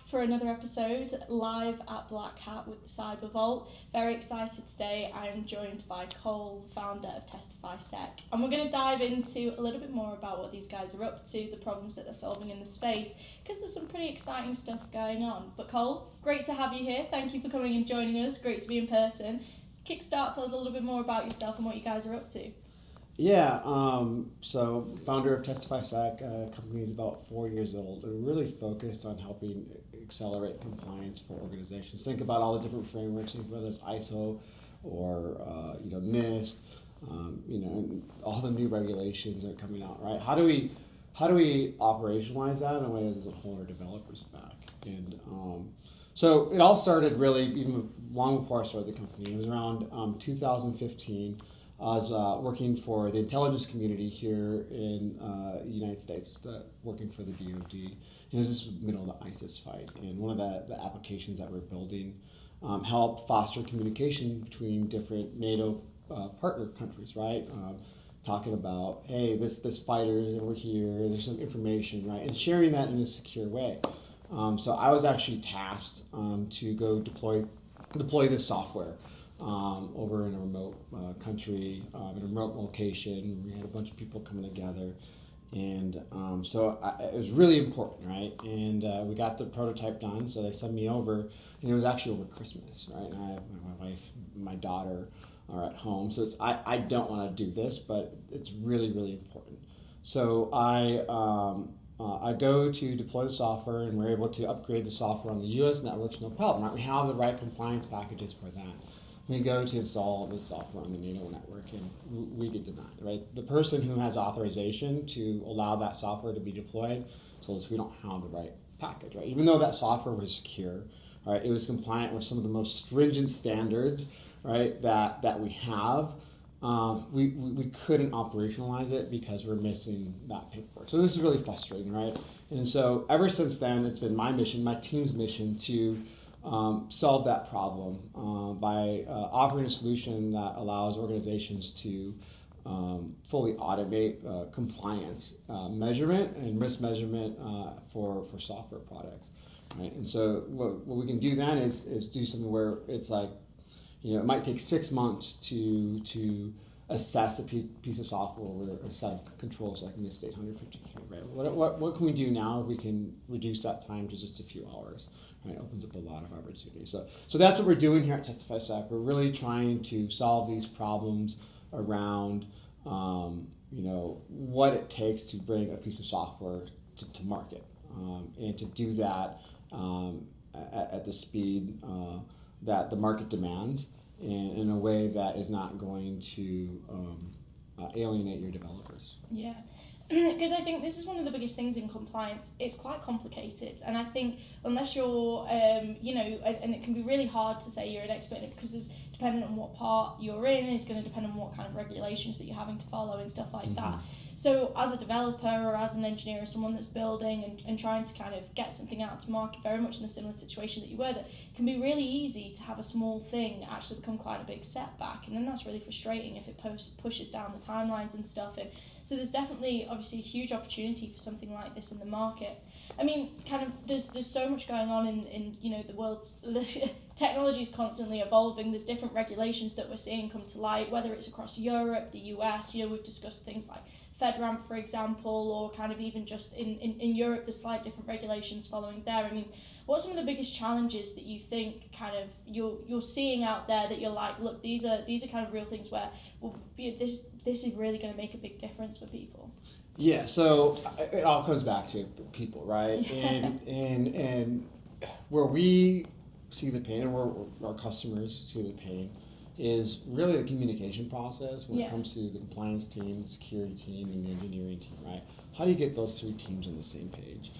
for another episode live at Black Hat with the CyberVault. Very excited today. I'm joined by Cole, founder of TestifySec, and we're going to dive into a little bit more about what these guys are up to, the problems that they're solving in the space, because there's some pretty exciting stuff going on. But Cole, great to have you here. Thank you for coming and joining us. Great to be in person. Kickstart, tell us a little bit more about yourself and what you guys are up to. Yeah, so founder of TestifySec, company is about 4 years old, and really focused on helping accelerate compliance for organizations. Think about all the different frameworks, whether it's ISO or NIST, and all the new regulations that are coming out. Right? How do we operationalize that in a way that doesn't hold our developers back? And so it all started really even long before I started the company. It was around 2015. I was working for the intelligence community here in the United States, working for the DoD. It was just middle of the ISIS fight, and one of the applications that we're building help foster communication between different NATO partner countries, right? Talking about, hey, this fighter is over here, there's some information, right? And sharing that in a secure way. So I was actually tasked to go deploy this software over in a remote country, in a remote location. We had a bunch of people coming together, and it was really important, right? And we got the prototype done, so they sent me over, and it was actually over Christmas, right? And I have my wife, my daughter are at home, so I don't want to do this, but it's really, really important. So I go to deploy the software, and we're able to upgrade the software on the U.S. networks, no problem, right? We have the right compliance packages for that. We go to install the software on the NATO network, and we get denied, right? The person who has authorization to allow that software to be deployed told us we don't have the right package, right? Even though that software was secure, right? It was compliant with some of the most stringent standards, right? That we have. We couldn't operationalize it because we're missing that paperwork. So this is really frustrating, right? And so ever since then, it's been my mission, my team's mission to solve that problem by offering a solution that allows organizations to fully automate compliance measurement and risk measurement for software products. Right? And so what we can do then is do something where it's like, it might take 6 months to assess a piece of software over a set of controls like NIST 853, right? What can we do now if we can reduce that time to just a few hours? Right? It opens up a lot of opportunities. So that's what we're doing here at TestifySec. We're really trying to solve these problems around what it takes to bring a piece of software to market, and to do that at the speed that the market demands, and in a way that is not going to alienate your developers. Yeah, because I think this is one of the biggest things in compliance. It's quite complicated, and I think unless you're, and it can be really hard to say you're an expert in it, because it's dependent on what part you're in, it's going to depend on what kind of regulations that you're having to follow and stuff like that. So as a developer or as an engineer or someone that's building and trying to kind of get something out to market, very much in a similar situation that you were, that can be really easy to have a small thing actually become quite a big setback, and then that's really frustrating if it pushes down the timelines and stuff. And so there's definitely obviously a huge opportunity for something like this in the market. I mean, kind of there's so much going on in the world's technology is constantly evolving. There's different regulations that we're seeing come to light, whether it's across Europe, the US. We've discussed things like FedRAMP, for example, or kind of even just in Europe, there's slight different regulations following there. I mean, what are some of the biggest challenges that you think kind of you're seeing out there that you're like, look, these are kind of real things where this is really going to make a big difference for people? Yeah, so it all comes back to people, right? Yeah. And where we see the pain, and where our customers see the pain, is really the communication process when it comes to the compliance team, the security team, and the engineering team, right? How do you get those three teams on the same page?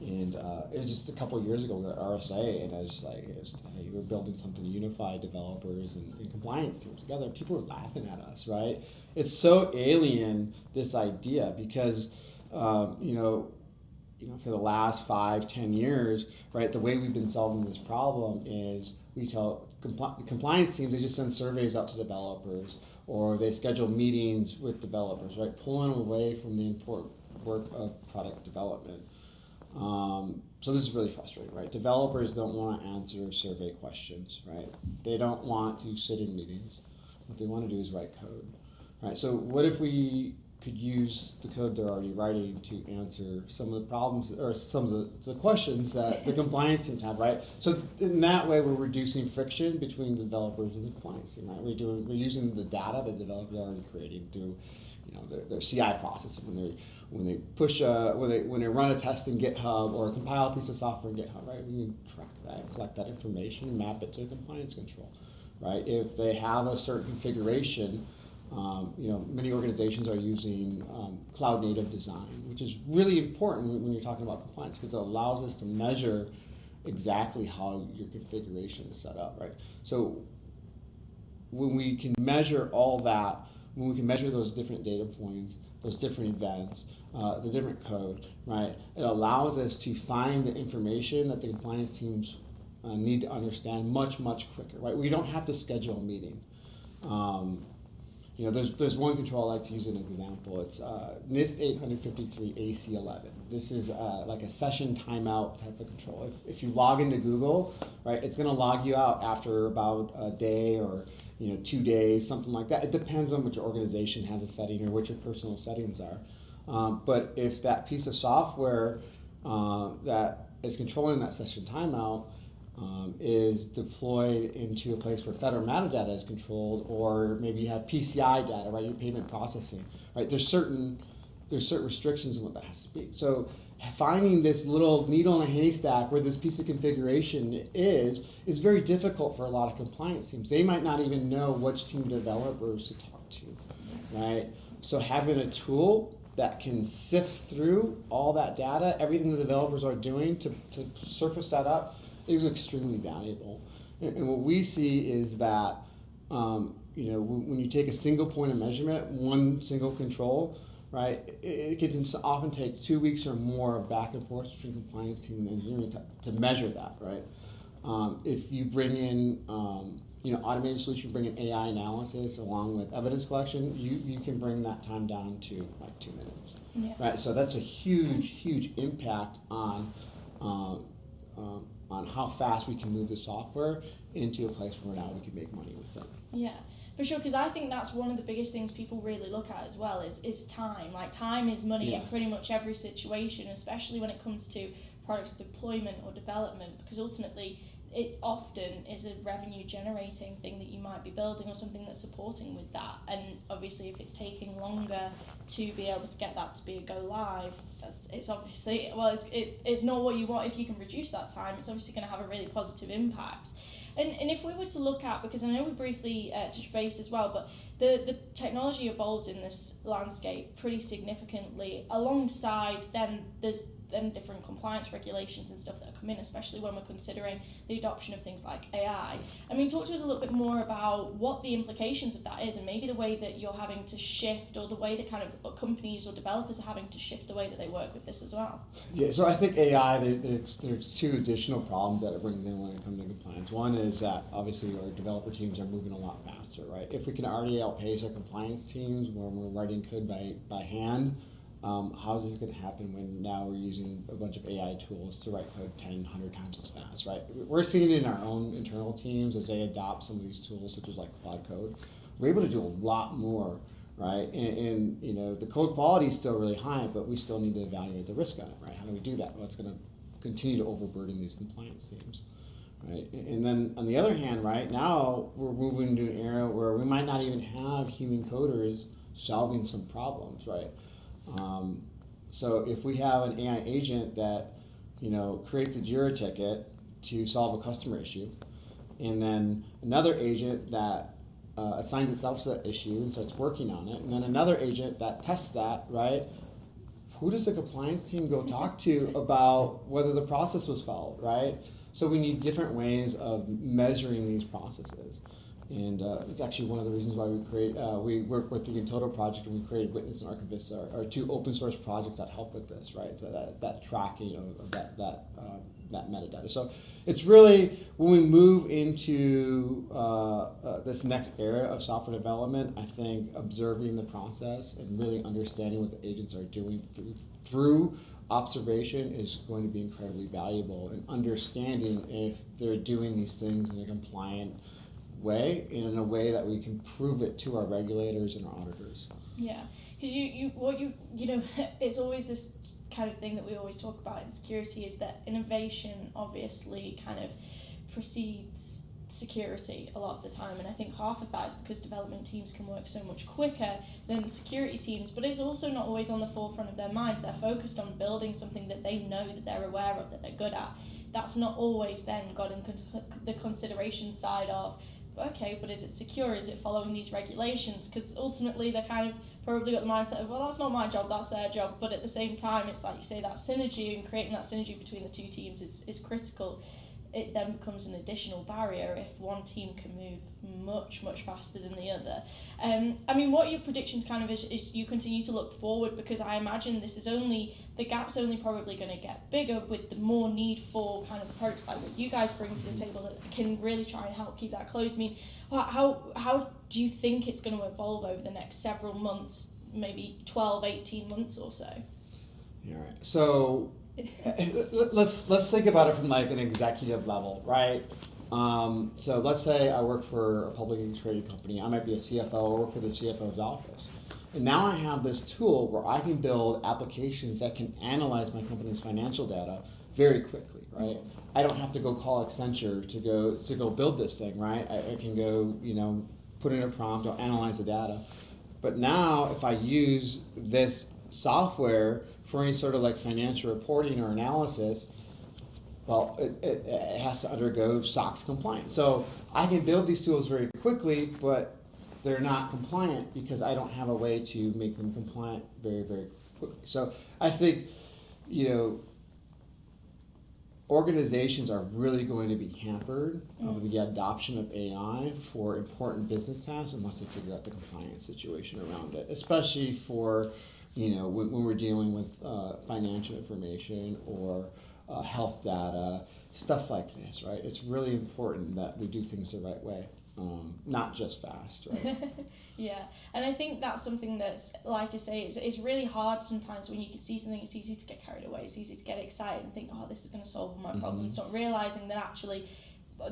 And it was just a couple of years ago we were at RSA, and hey, we're building something to unify developers and compliance teams together, and people were laughing at us, right? It's so alien, this idea, because for the last 5-10 years, right, the way we've been solving this problem is we tell the compliance teams, they just send surveys out to developers, or they schedule meetings with developers, right, pulling away from the important work of product development. So this is really frustrating, right? Developers don't want to answer survey questions, right? They don't want to sit in meetings. What they want to do is write code, right? So what if we could use the code they're already writing to answer some of the problems or some of the questions that the compliance teams have, right? So in that way, we're reducing friction between the developers and the compliance team, right? We're using the data that developers are already creating to, their CI process when they push when they run a test in GitHub or compile a piece of software in GitHub, right? We can track that and collect that information and map it to compliance control, right? If they have a certain configuration. Many organizations are using cloud native design, which is really important when you're talking about compliance because it allows us to measure exactly how your configuration is set up, right? So when we can measure all that, when we can measure those different data points, those different events, the different code, right, it allows us to find the information that the compliance teams need to understand much, much quicker, right? We don't have to schedule a meeting. There's one control I like to use as an example. It's NIST 853 AC11. This is like a session timeout type of control. If you log into Google, right, it's going to log you out after about a day or 2 days, something like that. It depends on what your organization has a setting or what your personal settings are. But if that piece of software that is controlling that session timeout is deployed into a place where federal metadata is controlled, or maybe you have PCI data, right? Your payment processing, right? There's certain restrictions on what that has to be. So finding this little needle in a haystack where this piece of configuration is very difficult for a lot of compliance teams. They might not even know which team developers to talk to, right? So having a tool that can sift through all that data, everything the developers are doing to surface that up, is extremely valuable. And what we see is that when you take a single point of measurement, one single control, right, it can often take 2 weeks or more back and forth between compliance team and engineering to measure that, right? If you bring in automated solution, bring in AI analysis along with evidence collection, you can bring that time down to like 2 minutes, right? So that's a huge impact on how fast we can move the software into a place where now we can make money with it. Yeah, for sure, because I think that's one of the biggest things people really look at as well is time. Like, time is money in pretty much every situation, especially when it comes to product deployment or development, because ultimately it often is a revenue generating thing that you might be building or something that's supporting with that. And obviously if it's taking longer to be able to get that to be a go live, it's obviously, it's not what you want. If you can reduce that time, it's obviously going to have a really positive impact. And if we were to look at, because I know we briefly touched base as well, but the technology evolves in this landscape pretty significantly. Alongside there's different compliance regulations and stuff that come in, especially when we're considering the adoption of things like AI. I mean, talk to us a little bit more about what the implications of that is, and maybe the way that you're having to shift, or the way that kind of companies or developers are having to shift the way that they work with this as well. Yeah, so I think AI, there's two additional problems that it brings in when it comes to compliance. One is that obviously our developer teams are moving a lot faster, right? If we can already outpace our compliance teams when we're writing code by hand, how is this going to happen when now we're using a bunch of AI tools to write code 10, 100 times as fast, right? We're seeing it in our own internal teams as they adopt some of these tools, such as like Cloud Code. We're able to do a lot more, right? And the code quality is still really high, but we still need to evaluate the risk on it, right? How do we do that? Well, it's going to continue to overburden these compliance teams, right? And then on the other hand, right, now we're moving to an era where we might not even have human coders solving some problems, right? So if we have an AI agent that creates a Jira ticket to solve a customer issue, and then another agent that assigns itself to that issue and starts working on it, and then another agent that tests that, right? Who does the compliance team go talk to about whether the process was followed, right? So we need different ways of measuring these processes. And it's actually one of the reasons why we work with the Intoto project, and we created Witness and Archivist, are two open source projects that help with this, right? So that tracking of that metadata. So it's really, when we move into this next era of software development, I think observing the process and really understanding what the agents are doing through observation is going to be incredibly valuable, and understanding if they're doing these things in a compliant way, and in a way that we can prove it to our regulators and our auditors. Yeah, because you know, it's always this kind of thing that we always talk about in security, is that innovation obviously kind of precedes security a lot of the time, and I think half of that is because development teams can work so much quicker than security teams, but it's also not always on the forefront of their mind. They're focused on building something that they know, that they're aware of, that they're good at. That's not always then got in the consideration side of, okay, but is it secure? Is it following these regulations? Because ultimately they're kind of probably got the mindset of, well, that's not my job, that's their job. But at the same time, it's like you say, that synergy, and creating that synergy between the two teams is critical. It then becomes an additional barrier if one team can move much, much faster than the other. I mean, what are your predictions kind of is you continue to look forward? Because I imagine the gap's only probably going to get bigger with the more need for kind of approach like what you guys bring to the table that can really try and help keep that closed. I mean, how do you think it's going to evolve over the next several months, maybe 12, 18 months or so? All right. So let's think about it from like an executive level, right? So let's say I work for a publicly traded company. I might be a CFO or work for the CFO's office. And now I have this tool where I can build applications that can analyze my company's financial data very quickly, right? I don't have to go call Accenture to go build this thing, right? I can go, put in a prompt, I'll analyze the data. But now if I use this software for any sort of like financial reporting or analysis, well, it has to undergo SOX compliance. So I can build these tools very quickly, but they're not compliant because I don't have a way to make them compliant very, very quickly. So I think, organizations are really going to be hampered of the adoption of AI for important business tasks unless they figure out the compliance situation around it, especially for when we're dealing with financial information or health data, stuff like this, right? It's really important that we do things the right way, not just fast, right? Yeah, and I think that's something that's, like I say, it's really hard sometimes when you can see something. It's easy to get carried away. It's easy to get excited and think, oh, this is going to solve all my problems, not realising that actually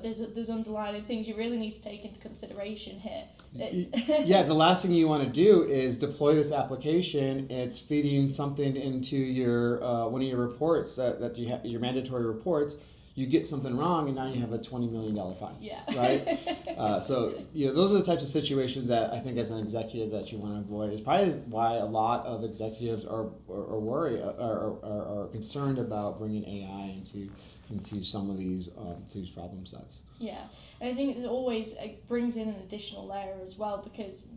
there's underlying things you really need to take into consideration here. Yeah, the last thing you want to do is deploy this application. It's feeding something into your one of your reports that you have, your mandatory reports. You get something wrong, and now you have a $20 million fine. Yeah. Right. So those are the types of situations that I think, as an executive, that you want to avoid. It's probably why a lot of executives are concerned about bringing AI into some of these problem sets. Yeah, and I think it brings in an additional layer as well, because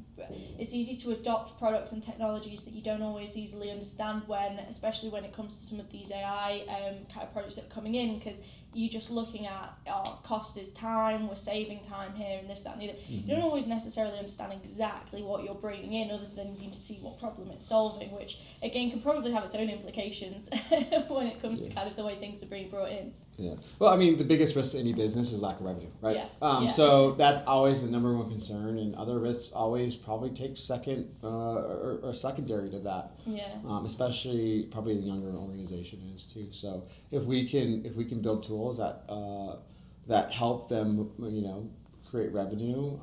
it's easy to adopt products and technologies that you don't always easily understand especially when it comes to some of these AI kind of projects that are coming in, because you're just looking at, cost is time, we're saving time here, and this, that, and the other. You don't always necessarily understand exactly what you're bringing in, other than you see what problem it's solving, which again can probably have its own implications when it comes to kind of the way things are being brought in. Yeah. Well, I mean, the biggest risk to any business is lack of revenue, right? Yes. So that's always the number one concern, and other risks always probably take second or secondary to that. Yeah. Especially probably the younger an organization is too. So if we can build tools that help them, create revenue,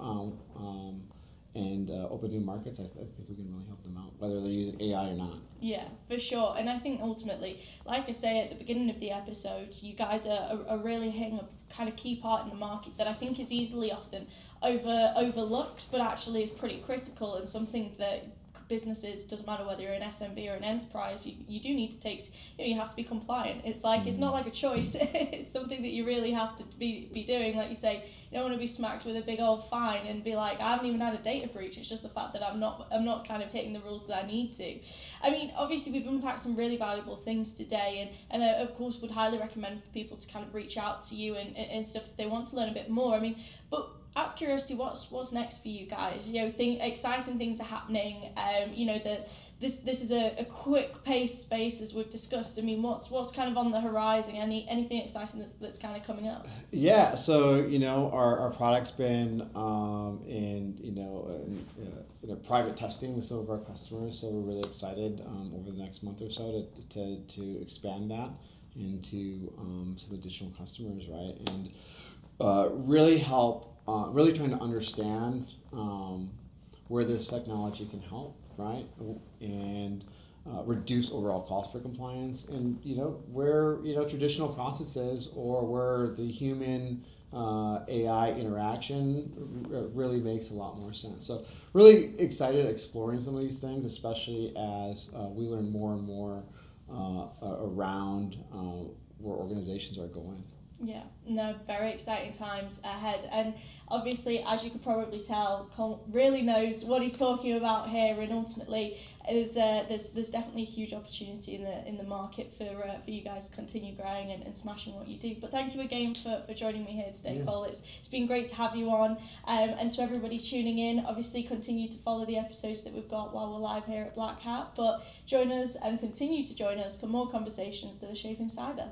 and open new markets, I think we can really help them out, whether they're using AI or not. Yeah, for sure. And I think ultimately, like I say at the beginning of the episode, you guys are really hitting a kind of key part in the market that I think is easily often overlooked, but actually is pretty critical, and something that businesses, doesn't matter whether you're an SMB or an enterprise, you do need to take, you have to be compliant. It's like, it's not like a choice. It's something that you really have to be doing. Like you say, you don't want to be smacked with a big old fine and be like, I haven't even had a data breach. It's just the fact that I'm not kind of hitting the rules that I need to. I mean, obviously we've unpacked some really valuable things today, and I, of course, would highly recommend for people to kind of reach out to you and stuff if they want to learn a bit more. I mean, but out of curiosity, what's next for you guys? You know, exciting things are happening. You know, this is a quick paced space, as we've discussed. I mean, what's kind of on the horizon? Anything exciting that's kind of coming up? Yeah, so you know our product's been in a private testing with some of our customers, so we're really excited over the next month or so to expand that into some additional customers, right? And really help, really trying to understand where this technology can help, right? And reduce overall cost for compliance, and where traditional processes or where the human AI interaction really makes a lot more sense. So really excited exploring some of these things, especially as we learn more and more around where organizations are going. Yeah, no, very exciting times ahead. And obviously, as you could probably tell, Cole really knows what he's talking about here, and ultimately there's definitely a huge opportunity in the market for you guys to continue growing and smashing what you do. But thank you again for joining me here today, yeah. Cole. It's been great to have you on, and to everybody tuning in, obviously continue to follow the episodes that we've got while we're live here at Black Hat, but join us and continue to join us for more conversations that are shaping cyber.